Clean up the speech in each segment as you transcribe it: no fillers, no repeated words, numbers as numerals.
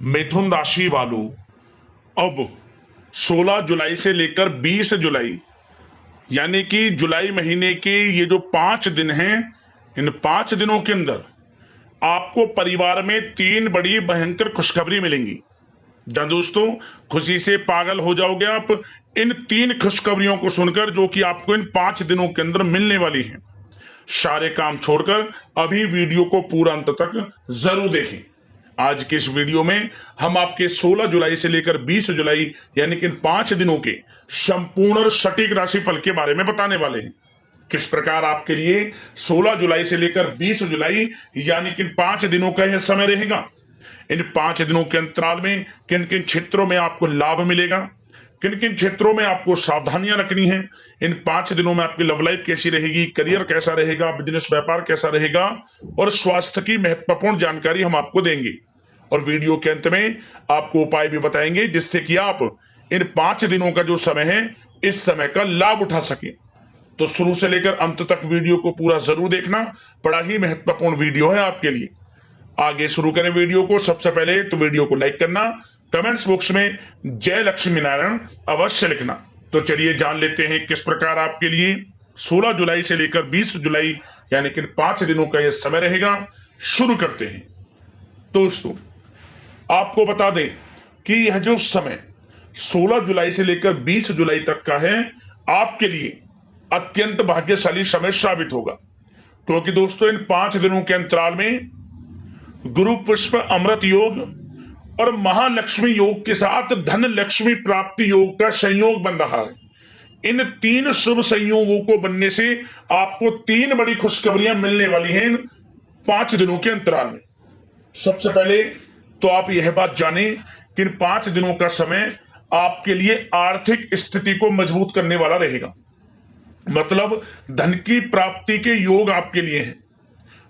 मिथुन राशि वालों, अब 16 जुलाई से लेकर 20 जुलाई यानी कि जुलाई महीने के ये जो 5 दिन हैं, इन 5 दिनों के अंदर आपको परिवार में 3 बड़ी भयंकर खुशखबरी मिलेंगी। जहां दोस्तों खुशी से पागल हो जाओगे आप इन 3 खुशखबरियों को सुनकर, जो कि आपको इन 5 दिनों के अंदर मिलने वाली हैं। सारे काम छोड़कर अभी वीडियो को पूरा अंत तक जरूर देखें। आज के इस वीडियो में हम आपके 16 जुलाई से लेकर 20 जुलाई यानी कि इन 5 दिनों के संपूर्ण और सटीक राशिफल के बारे में बताने वाले हैं। किस प्रकार आपके लिए 16 जुलाई से लेकर 20 जुलाई यानी कि इन 5 दिनों का यह समय रहेगा। इन 5 दिनों के अंतराल में किन किन क्षेत्रों में आपको लाभ मिलेगा, किन किन क्षेत्रों में आपको सावधानियां रखनी है। इन 5 दिनों में आपकी लव लाइफ कैसी रहेगी, करियर कैसा रहेगा, बिजनेस व्यापार कैसा रहेगा और स्वास्थ्य की महत्वपूर्ण जानकारी हम आपको देंगे। और वीडियो के अंत में आपको उपाय भी बताएंगे जिससे कि आप इन 5 दिनों का जो समय है इस समय का लाभ उठा सके। तो शुरू से लेकर अंत तक वीडियो को पूरा जरूर देखना, बड़ा ही महत्वपूर्ण वीडियो है आपके लिए। आगे शुरू करें वीडियो को। सबसे पहले तो वीडियो को लाइक करना, कमेंट्स बॉक्स में जय लक्ष्मी नारायण अवश्य लिखना। तो चलिए जान लेते हैं किस प्रकार आपके लिए 16 जुलाई से लेकर 20 जुलाई यानी कि 5 दिनों का यह समय रहेगा। शुरू करते हैं। दोस्तों आपको बता दें कि यह जो समय 16 जुलाई से लेकर 20 जुलाई तक का है आपके लिए अत्यंत भाग्यशाली समय साबित होगा, क्योंकि दोस्तों इन 5 दिनों के अंतराल में गुरु पुष्प अमृत योग और महालक्ष्मी योग के साथ धन लक्ष्मी प्राप्ति योग का संयोग बन रहा है। इन 3 शुभ संयोगों को बनने से आपको 3 बड़ी खुशखबरियां मिलने वाली हैं इन 5 दिनों के अंतराल में। सबसे पहले तो आप यह बात जानें कि इन 5 दिनों का समय आपके लिए आर्थिक स्थिति को मजबूत करने वाला रहेगा। मतलब धन की प्राप्ति के योग आपके लिए हैं।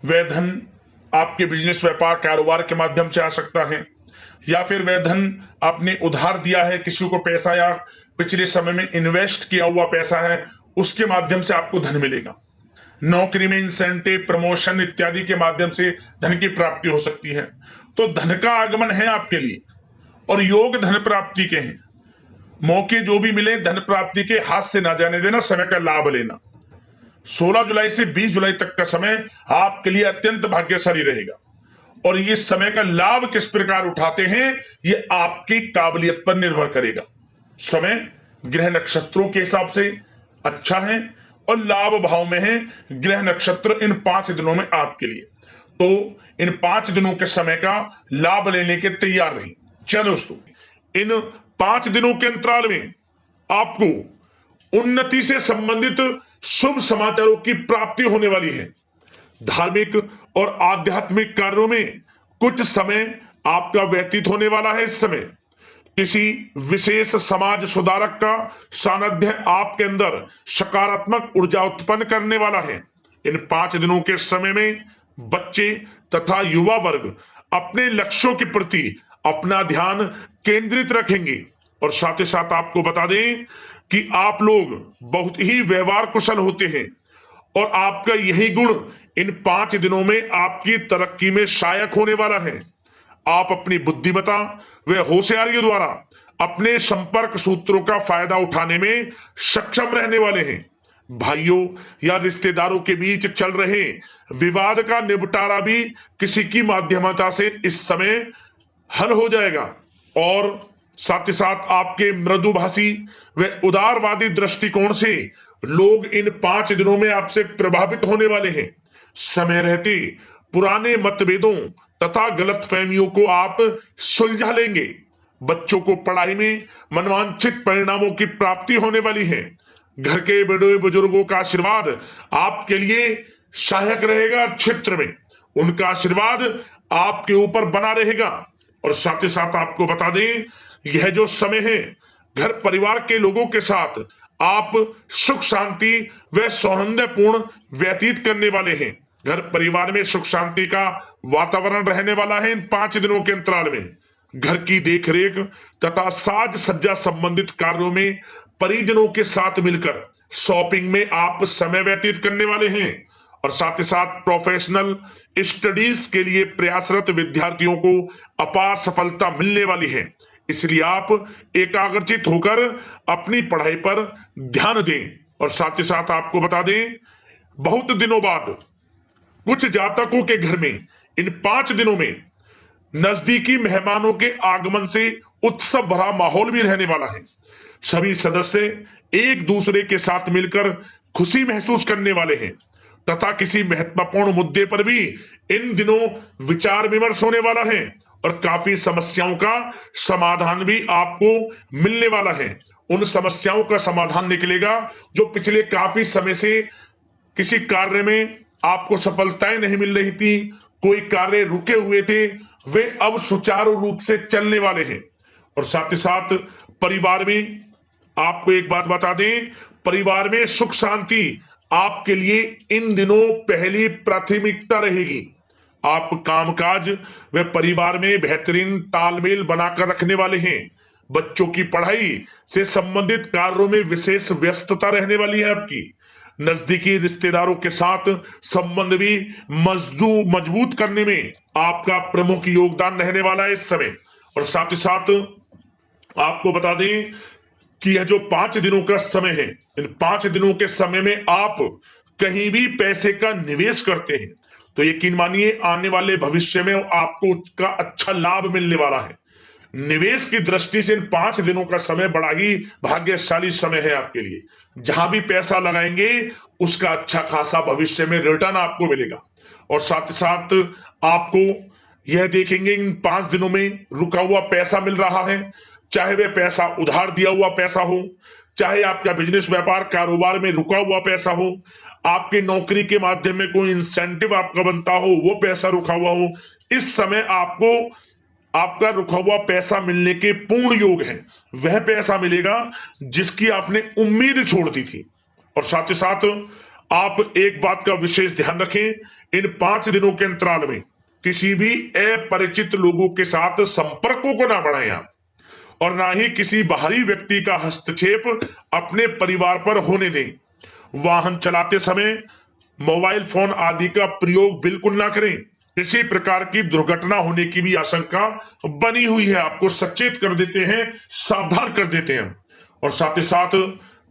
वह धन आपके बिजनेस व्यापार कारोबार के माध्यम से आ सकता है, या फिर वह धन आपने उधार दिया है किसी को पैसा, या पिछले समय में इन्वेस्ट किया हुआ पैसा है, उसके माध्यम से आपको धन मिलेगा। नौकरी में इंसेंटिव, प्रमोशन इत्यादि के माध्यम से धन की प्राप्ति हो सकती है। तो धन का आगमन है आपके लिए और योग धन प्राप्ति के हैं। मौके जो भी मिले धन प्राप्ति के हाथ से ना जाने देना, समय का लाभ लेना। 16 जुलाई से 20 जुलाई तक का समय आपके लिए अत्यंत भाग्यशाली रहेगा। और ये समय का लाभ किस प्रकार उठाते हैं ये आपकी काबिलियत पर निर्भर करेगा। समय ग्रह नक्षत्रों के हिसाब से अच्छा है और लाभ भाव में है ग्रह नक्षत्र इन 5 दिनों में आपके लिए। तो इन 5 दिनों के समय का लाभ लेने के तैयार रहिए। चलो दोस्तों, इन 5 दिनों के अंतराल में आपको उन्नति से संबंधित शुभ समाचारों की प्राप्ति होने वाली है। धार्मिक और आध्यात्मिक कार्यों में कुछ समय आपका व्यतीत होने वाला है। इस समय किसी विशेष समाज सुधारक का सानिध्य आपके अंदर सकारात्मक ऊर्जा उत्पन्न करने वाला है। इन 5 दिनों के समय में बच्चे तथा युवा वर्ग अपने लक्ष्यों के प्रति अपना ध्यान केंद्रित रखेंगे। और साथ ही साथ आपको बता दें कि आप लोग बहुत ही व्यवहार कुशल होते हैं और आपका यही गुण इन 5 दिनों में आपकी तरक्की में सहायक होने वाला है। आप अपनी बुद्धिमत्ता व होशियारी द्वारा अपने संपर्क सूत्रों का फायदा उठाने में सक्षम रहने वाले हैं। भाइयों या रिश्तेदारों के बीच चल रहे विवाद का निपटारा भी किसी की माध्यमता से इस समय हल हो जाएगा। और साथ ही साथ आपके मृदुभाषी व उदारवादी दृष्टिकोण से लोग इन 5 दिनों में आपसे प्रभावित होने वाले हैं। समय रहते पुराने मतभेदों तथा गलतफहमियों को आप सुलझा लेंगे। बच्चों को पढ़ाई में मनवांछित परिणामों की प्राप्ति होने वाली है। घर के बड़े बुजुर्गों का आशीर्वाद आपके लिए सहायक रहेगा। क्षेत्र में उनका आशीर्वाद आपके ऊपर बना रहेगा। और साथ ही साथ आपको बता दें यह जो समय है घर परिवार के लोगों के साथ आप सुख शांति व सौहार्दपूर्ण व्यतीत करने वाले हैं। घर परिवार में सुख शांति का वातावरण रहने वाला है। इन 5 दिनों के अंतराल में घर की देखरेख तथा साज सज्जा संबंधित कार्यों में परिजनों के साथ मिलकर शॉपिंग में आप समय व्यतीत करने वाले हैं। और साथ ही साथ प्रोफेशनल स्टडीज के लिए प्रयासरत विद्यार्थियों को अपार सफलता मिलने वाली है। इसलिए आप एकाग्रचित होकर अपनी पढ़ाई पर ध्यान दें। और साथ ही साथ आपको बता दें, बहुत दिनों बाद कुछ जातकों के घर में इन 5 दिनों में नजदीकी मेहमानों के आगमन से उत्सव भरा माहौल भी रहने वाला है। सभी सदस्य एक दूसरे के साथ मिलकर खुशी महसूस करने वाले हैं तथा किसी महत्वपूर्ण मुद्दे पर भी इन दिनों विचार विमर्श होने वाला है और काफी समस्याओं का समाधान भी आपको मिलने वाला है। उन समस्याओं का समाधान निकलेगा जो पिछले काफी समय से किसी कार्य में आपको सफलताएं नहीं मिल रही थी, कोई कार्य रुके हुए थे, वे अब सुचारू रूप से चलने वाले हैं। और साथ ही साथ परिवार में आपको एक बात बता दें, परिवार में सुख शांति आपके लिए इन दिनों पहली प्राथमिकता रहेगी। आप कामकाज व परिवार में बेहतरीन तालमेल बनाकर रखने वाले हैं। बच्चों की पढ़ाई से संबंधित कार्यों में विशेष व्यस्तता रहने वाली है आपकी। नजदीकी रिश्तेदारों के साथ संबंध भी मजबूत करने में आपका प्रमुख योगदान रहने वाला है इस समय। और साथ ही साथ आपको बता दें कि यह जो 5 दिनों का समय है, इन 5 दिनों के समय में आप कहीं भी पैसे का निवेश करते हैं तो यकीन मानिए आने वाले भविष्य में आपको उसका अच्छा लाभ मिलने वाला है। निवेश की दृष्टि से इन 5 दिनों का समय बड़ा ही भाग्यशाली समय है आपके लिए। जहां भी पैसा लगाएंगे उसका अच्छा खासा भविष्य में रिटर्न आपको मिलेगा। और साथ ही साथ आपको यह देखेंगे इन 5 दिनों में रुका हुआ पैसा मिल रहा है, चाहे वह पैसा उधार दिया हुआ पैसा हो, चाहे आपका बिजनेस व्यापार कारोबार में रुका हुआ पैसा हो, आपकी नौकरी के माध्यम में कोई इंसेंटिव आपका बनता हो, वो पैसा रुका हुआ हो, इस समय आपको आपका रुका हुआ पैसा मिलने के पूर्ण योग है। वह पैसा मिलेगा जिसकी आपने उम्मीद छोड़ दी थी। और साथ ही साथ आप एक बात का विशेष ध्यान रखें, इन 5 दिनों के अंतराल में किसी भी अपरिचित लोगों के साथ संपर्कों को ना बढ़ाएं आप, और ना ही किसी बाहरी व्यक्ति का हस्तक्षेप अपने परिवार पर होने दें। वाहन चलाते समय मोबाइल फोन आदि का प्रयोग बिल्कुल ना करें। किसी प्रकार की दुर्घटना होने की भी आशंका बनी हुई है, आपको सचेत कर देते हैं, सावधान कर देते हैं। और साथ ही साथ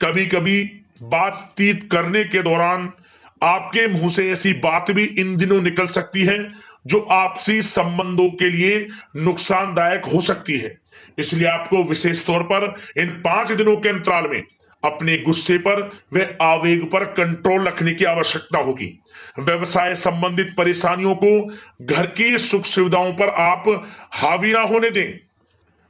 कभी कभी बातचीत करने के दौरान आपके मुंह से ऐसी बात भी इन दिनों निकल सकती है जो आपसी संबंधों के लिए नुकसानदायक हो सकती है। इसलिए आपको विशेष तौर पर इन 5 दिनों के अंतराल में अपने गुस्से पर व आवेग पर कंट्रोल रखने की आवश्यकता होगी। व्यवसाय संबंधित परेशानियों को घर की सुख सुविधाओं पर आप हावी ना होने दें।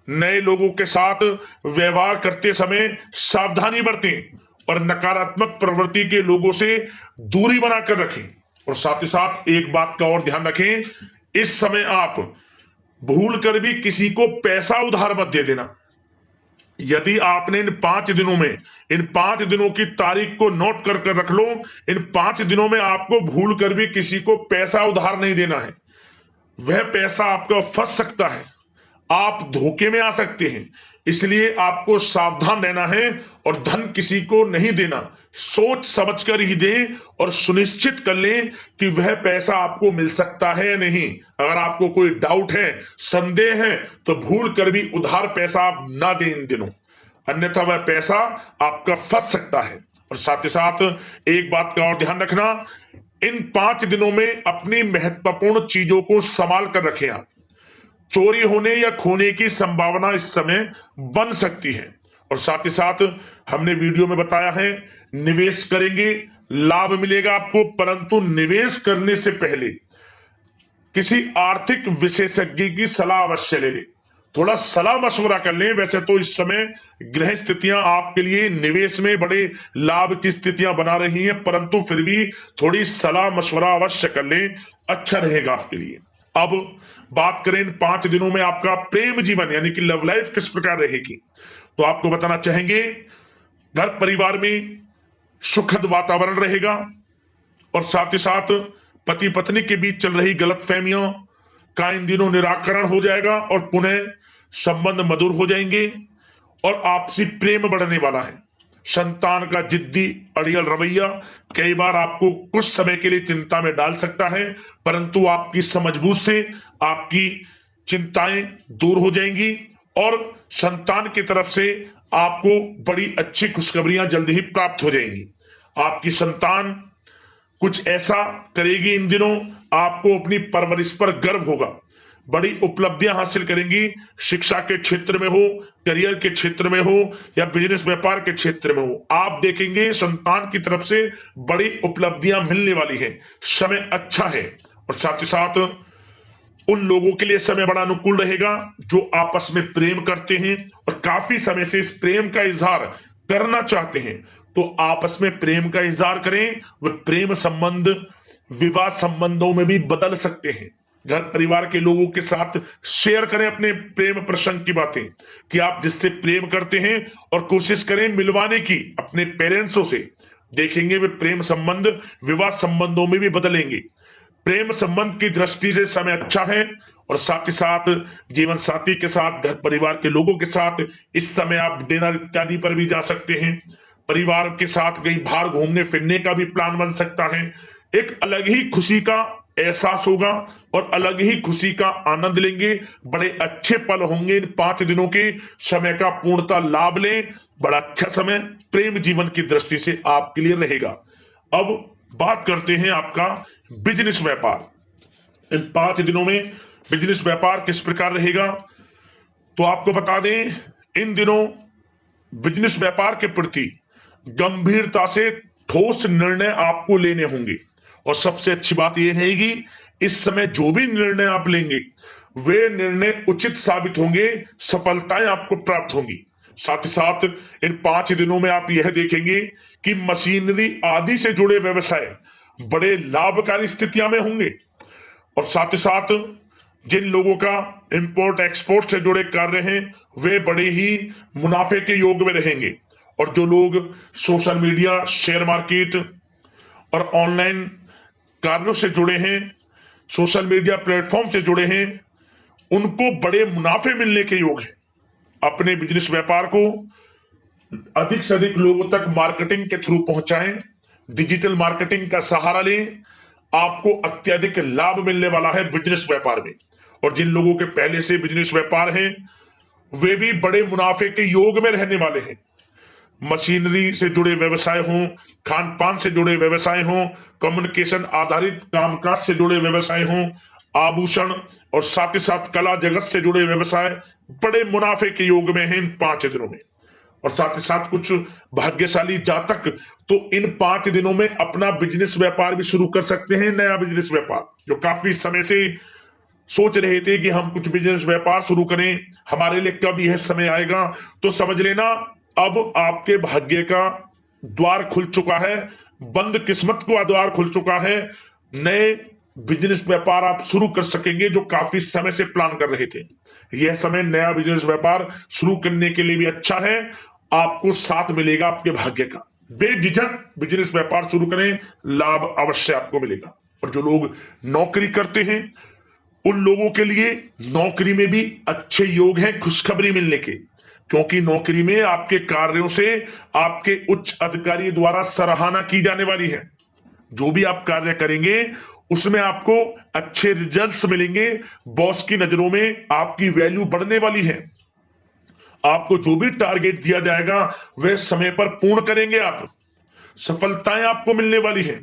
नए लोगों के साथ व्यवहार करते समय सावधानी बरतें और नकारात्मक प्रवृत्ति के लोगों से दूरी बनाकर रखें। और साथ ही साथ एक बात का और ध्यान रखें, इस समय आप भूल कर भी किसी को पैसा उधार मत दे देना। यदि आपने इन 5 दिनों में इन 5 दिनों की तारीख को नोट कर कर रख लो, इन 5 दिनों में आपको भूल कर भी किसी को पैसा उधार नहीं देना है। वह पैसा आपका फंस सकता है, आप धोखे में आ सकते हैं। इसलिए आपको सावधान रहना है और धन किसी को नहीं देना। सोच समझ कर ही दें और सुनिश्चित कर लें कि वह पैसा आपको मिल सकता है या नहीं। अगर आपको कोई डाउट है, संदेह है, तो भूल कर भी उधार पैसा आप ना दें इन दिनों, अन्यथा वह पैसा आपका फंस सकता है। और साथ ही साथ एक बात का और ध्यान रखना, इन 5 दिनों में अपनी महत्वपूर्ण चीजों को संभाल कर रखें आप। चोरी होने या खोने की संभावना इस समय बन सकती है। और साथ ही साथ हमने वीडियो में बताया है, निवेश करेंगे लाभ मिलेगा आपको, परंतु निवेश करने से पहले किसी आर्थिक विशेषज्ञ की सलाह अवश्य ले लें, थोड़ा सलाह मशवरा कर लें। वैसे तो इस समय ग्रह स्थितियां आपके लिए निवेश में बड़े लाभ की स्थितियां बना रही हैं, परंतु फिर भी थोड़ी सलाह मशवरा अवश्य कर लें, अच्छा रहेगा आपके लिए। अब बात करें इन 5 दिनों में आपका प्रेम जीवन यानी कि लव लाइफ किस प्रकार रहेगी, तो आपको बताना चाहेंगे घर परिवार में सुखद वातावरण रहेगा। और साथ ही साथ पति पत्नी के बीच चल रही गलतफहमियों का इन दिनों निराकरण हो जाएगा और पुनः संबंध मधुर हो जाएंगे और आपसी प्रेम बढ़ने वाला है। संतान का जिद्दी अड़ियल रवैया कई बार आपको कुछ समय के लिए चिंता में डाल सकता है, परंतु आपकी समझबूझ से आपकी चिंताएं दूर हो जाएंगी और संतान की तरफ से आपको बड़ी अच्छी खुशखबरियां जल्द ही प्राप्त हो जाएंगी। आपकी संतान कुछ ऐसा करेगी इन दिनों, आपको अपनी परवरिश पर गर्व होगा। बड़ी उपलब्धियां हासिल करेंगी, शिक्षा के क्षेत्र में हो, करियर के क्षेत्र में हो या बिजनेस व्यापार के क्षेत्र में हो। आप देखेंगे संतान की तरफ से बड़ी उपलब्धियां मिलने वाली है, समय अच्छा है। और साथ ही साथ उन लोगों के लिए समय बड़ा अनुकूल रहेगा जो आपस में प्रेम करते हैं और काफी समय से इस प्रेम का इजहार करना चाहते हैं, तो आपस में प्रेम का इजहार करें। वह प्रेम संबंध विवाह संबंधों में भी बदल सकते हैं। घर परिवार के लोगों के साथ शेयर करें अपने प्रेम प्रसंग की बातें कि आप जिससे प्रेम करते हैं और कोशिश करें मिलवाने की अपने पेरेंट्सों से। देखेंगे वे प्रेम संबंध विवाह संबंधों में भी बदलेंगे। प्रेम संबंध की दृष्टि से समय अच्छा है और साथ ही साथ जीवन साथी के साथ घर परिवार के लोगों के साथ इस समय आप डिनर इत्यादि पर भी जा सकते हैं। परिवार के साथ कहीं बाहर घूमने फिरने का भी प्लान बन सकता है। एक अलग ही खुशी का एहसास होगा और अलग ही खुशी का आनंद लेंगे। बड़े अच्छे पल होंगे इन 5 दिनों के, समय का पूर्णता लाभ लें। बड़ा अच्छा समय प्रेम जीवन की दृष्टि से आपके लिए रहेगा। अब बात करते हैं आपका बिजनेस व्यापार। इन 5 दिनों में बिजनेस व्यापार किस प्रकार रहेगा, तो आपको बता दें इन दिनों बिजनेस व्यापार के प्रति गंभीरता से ठोस निर्णय आपको लेने होंगे। और सबसे अच्छी बात यह रहेगी इस समय जो भी निर्णय आप लेंगे वे निर्णय उचित साबित होंगे, सफलताएं आपको प्राप्त होंगी। साथ ही साथ इन 5 दिनों में आप यह देखेंगे कि मशीनरी आदि से जुड़े व्यवसाय बड़े लाभकारी स्थितियां में होंगे। और साथ ही साथ जिन लोगों का इंपोर्ट एक्सपोर्ट से जुड़े कार्य हैं वे बड़े ही मुनाफे के योग में रहेंगे। और जो लोग सोशल मीडिया, शेयर मार्केट और ऑनलाइन कार्यों से जुड़े हैं, सोशल मीडिया प्लेटफॉर्म से जुड़े हैं, उनको बड़े मुनाफे मिलने के योग हैं। अपने बिजनेस व्यापार को अधिक से अधिक लोगों तक मार्केटिंग के थ्रू पहुंचाएं, डिजिटल मार्केटिंग का सहारा लें। आपको अत्यधिक लाभ मिलने वाला है बिजनेस व्यापार में। और जिन लोगों के पहले से बिजनेस व्यापार है वे भी बड़े मुनाफे के योग में रहने वाले हैं। मशीनरी से जुड़े व्यवसाय हों, खान पान से जुड़े व्यवसाय हों, कम्युनिकेशन आधारित कामकाज से जुड़े व्यवसाय हों, आभूषण और साथ ही साथ कला जगत से जुड़े व्यवसाय बड़े मुनाफे के योग में हैं इन 5 दिनों में। और साथ ही साथ कुछ भाग्यशाली जातक तो इन 5 दिनों में अपना बिजनेस व्यापार भी शुरू कर सकते हैं, नया बिजनेस व्यापार। जो काफी समय से सोच रहे थे कि हम कुछ बिजनेस व्यापार शुरू करें, हमारे लिए कब यह समय आएगा, तो समझ लेना अब आपके भाग्य का द्वार खुल चुका है, बंद किस्मत का द्वार खुल चुका है। नए बिजनेस व्यापार आप शुरू कर सकेंगे जो काफी समय से प्लान कर रहे थे। यह समय नया बिजनेस व्यापार शुरू करने के लिए भी अच्छा है, आपको साथ मिलेगा आपके भाग्य का। बेझिझक बिजनेस व्यापार शुरू करें, लाभ अवश्य आपको मिलेगा। और जो लोग नौकरी करते हैं उन लोगों के लिए नौकरी में भी अच्छे योग हैं खुशखबरी मिलने के, क्योंकि नौकरी में आपके कार्यों से आपके उच्च अधिकारी द्वारा सराहना की जाने वाली है। जो भी आप कार्य करेंगे उसमें आपको अच्छे रिजल्ट्स मिलेंगे, बॉस की नजरों में आपकी वैल्यू बढ़ने वाली है। आपको जो भी टारगेट दिया जाएगा वह समय पर पूर्ण करेंगे आप, सफलताएं आपको मिलने वाली है।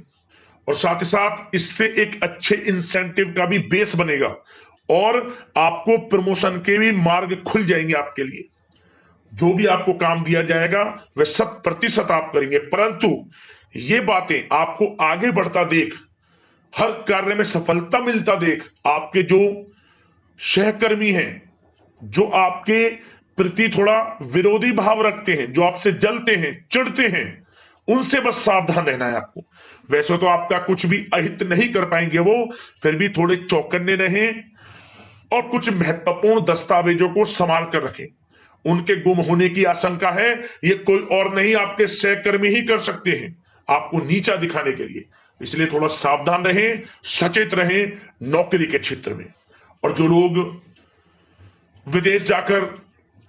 और साथ ही साथ इससे एक अच्छे इंसेंटिव का भी बेस बनेगा और आपको प्रमोशन के भी मार्ग खुल जाएंगे आपके लिए। जो भी आपको काम दिया जाएगा वह 100% आप करेंगे, परंतु ये बातें आपको आगे बढ़ता देख, हर कार्य में सफलता मिलता देख, आपके जो सहकर्मी हैं, जो आपके प्रति थोड़ा विरोधी भाव रखते हैं, जो आपसे जलते हैं, चिढ़ते हैं, उनसे बस सावधान रहना है आपको। वैसे तो आपका कुछ भी अहित नहीं कर पाएंगे वो, फिर भी थोड़े चौकन्ने रहें और कुछ महत्वपूर्ण दस्तावेजों को संभाल कर रखें। उनके गुम होने की आशंका है, ये कोई और नहीं आपके सहकर्मी ही कर सकते हैं आपको नीचा दिखाने के लिए। इसलिए थोड़ा सावधान रहें, सचेत रहें नौकरी के क्षेत्र में। और जो लोग विदेश जाकर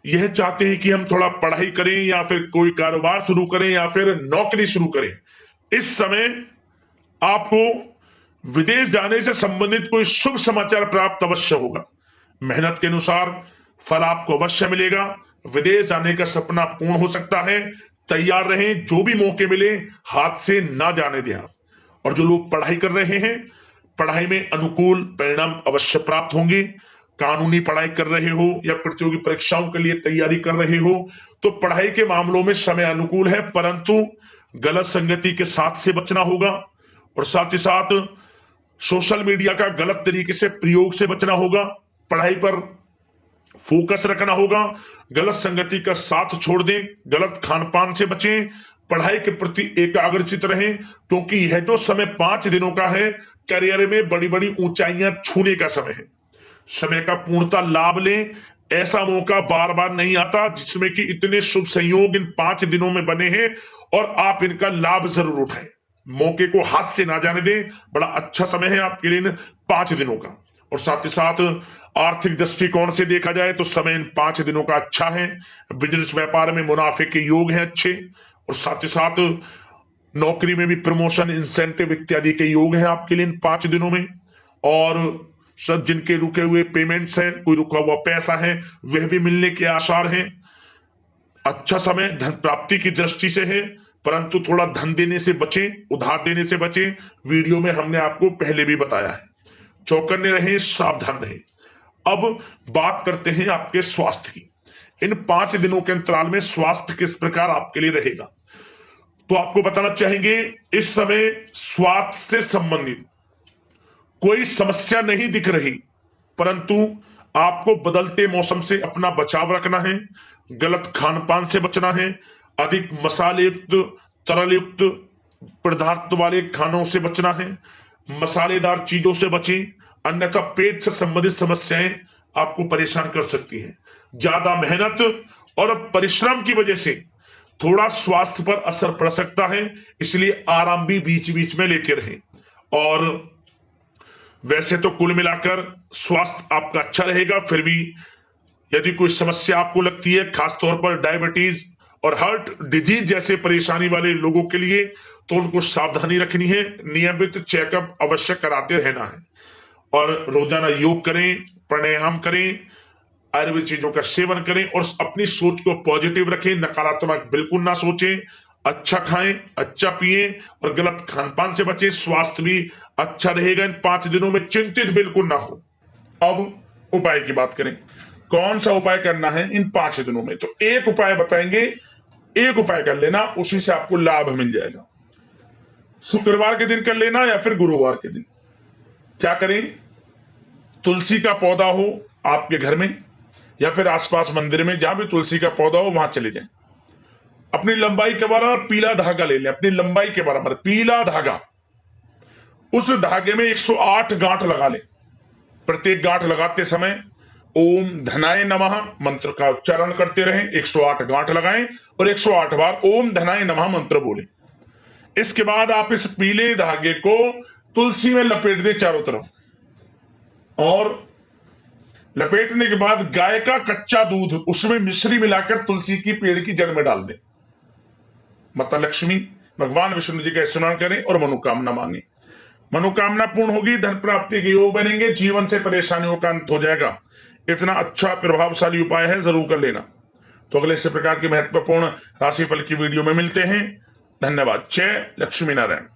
यह चाहते हैं कि हम थोड़ा पढ़ाई करें या फिर कोई कारोबार शुरू करें या फिर नौकरी शुरू करें, इस समय आपको विदेश जाने से संबंधित कोई शुभ समाचार प्राप्त अवश्य होगा। मेहनत के अनुसार फल आपको अवश्य मिलेगा। विदेश जाने का सपना पूर्ण हो सकता है। तैयार रहें, जो भी मौके मिले हाथ से ना जाने दें आप। और जो लोग पढ़ाई कर रहे हैं, पढ़ाई में अनुकूल परिणाम अवश्य प्राप्त होंगे। कानूनी पढ़ाई कर रहे हो या प्रतियोगी परीक्षाओं के लिए तैयारी कर रहे हो तो पढ़ाई के मामलों में समय अनुकूल है, परंतु गलत संगति के साथ से बचना होगा और साथ ही साथ सोशल मीडिया का गलत तरीके से प्रयोग से बचना होगा। पढ़ाई पर फोकस रखना होगा। गलत संगति का साथ छोड़ दें, गलत खान पान से बचें, पढ़ाई के प्रति एकाग्रचित रहें, क्योंकि यह जो समय 5 दिनों का है, करियर में बड़ी बड़ी ऊंचाइयां छूने का समय है। समय का पूर्णता लाभ लें। ऐसा मौका बार बार नहीं आता जिसमें कि इतने शुभ संयोग इन 5 दिनों में बने हैं और आप इनका लाभ जरूर उठाएं। मौके को हाथ से ना जाने दें। बड़ा अच्छा समय है आपके लिए इन 5 दिनों का। और साथ ही साथ आर्थिक दृष्टिकोण से देखा जाए तो समय इन 5 दिनों का अच्छा है। बिजनेस व्यापार में मुनाफे के योग हैं अच्छे, और साथ ही साथ नौकरी में भी प्रमोशन, इंसेंटिव इत्यादि के योग हैं आपके लिए इन 5 दिनों में। और सब जिनके रुके हुए पेमेंट्स हैं, कोई रुका हुआ पैसा है, वह भी मिलने के आसार हैं। अच्छा समय धन प्राप्ति की दृष्टि से है, परंतु थोड़ा धन देने से बचें, उधार देने से बचें। वीडियो में हमने आपको पहले भी बताया है। चौकन्ने रहें, सावधान रहें। अब बात करते हैं आपके स्वास्थ्य की। इन 5 दिनों के अंतराल में स्वास्थ्य किस प्रकार आपके लिए रहेगा, तो आपको बताना चाहेंगे इस समय स्वास्थ्य से संबंधित कोई समस्या नहीं दिख रही, परंतु आपको बदलते मौसम से अपना बचाव रखना है। गलत खान पान से बचना है। अधिक मसाले युक्त, तरल युक्त पदार्थ वाले खानों से बचना है। मसालेदार चीजों से बचें, अन्यथा पेट से संबंधित समस्याएं आपको परेशान कर सकती हैं। ज्यादा मेहनत और परिश्रम की वजह से थोड़ा स्वास्थ्य पर असर पड़ सकता है, इसलिए आराम भी बीच बीच में लेते रहें। और वैसे तो कुल मिलाकर स्वास्थ्य आपका अच्छा रहेगा, फिर भी यदि कोई समस्या आपको लगती है, खासतौर पर डायबिटीज और हार्ट डिजीज जैसे परेशानी वाले लोगों के लिए, तो उनको सावधानी रखनी है। नियमित चेकअप अवश्य कराते रहना है और रोजाना योग करें, प्राणायाम करें, आयुर्वेद चीजों का सेवन करें और अपनी सोच को पॉजिटिव रखें। नकारात्मक बिल्कुल ना सोचें। अच्छा खाएं, अच्छा पिएं और गलत खान पान से बचें। स्वास्थ्य भी अच्छा रहेगा इन 5 दिनों में, चिंतित बिल्कुल ना हो। अब उपाय की बात करें, कौन सा उपाय करना है इन 5 दिनों में, तो एक उपाय बताएंगे, एक उपाय कर लेना, उसी से आपको लाभ मिल जाएगा। शुक्रवार के दिन कर लेना या फिर गुरुवार के दिन। क्या करें, तुलसी का पौधा हो आपके घर में या फिर आसपास मंदिर में, जहां भी तुलसी का पौधा हो वहां चले जाएं। अपनी लंबाई के बराबर पीला धागा ले लें, अपनी लंबाई के बराबर पीला धागा। उस धागे में 108 गांठ लगा लें। प्रत्येक गांठ लगाते समय ओम धनाय नमः मंत्र का उच्चारण करते रहें। 108 गांठ लगाएं और 108 बार ओम धनाय नमः मंत्र बोलें। इसके बाद आप इस पीले धागे को तुलसी में लपेट दें चारों तरफ, और लपेटने के बाद गाय का कच्चा दूध उसमें मिश्री मिलाकर तुलसी की पेड़ की जड़ में डाल दें। माता लक्ष्मी, भगवान विष्णु जी का स्मरण करें और मनोकामना मांगे। मनोकामना पूर्ण होगी, धन प्राप्ति के योग बनेंगे, जीवन से परेशानियों का अंत हो जाएगा। इतना अच्छा प्रभावशाली उपाय है, जरूर कर लेना। तो अगले इसी प्रकार की महत्वपूर्ण राशिफल की वीडियो में मिलते हैं। धन्यवाद। जय लक्ष्मी नारायण।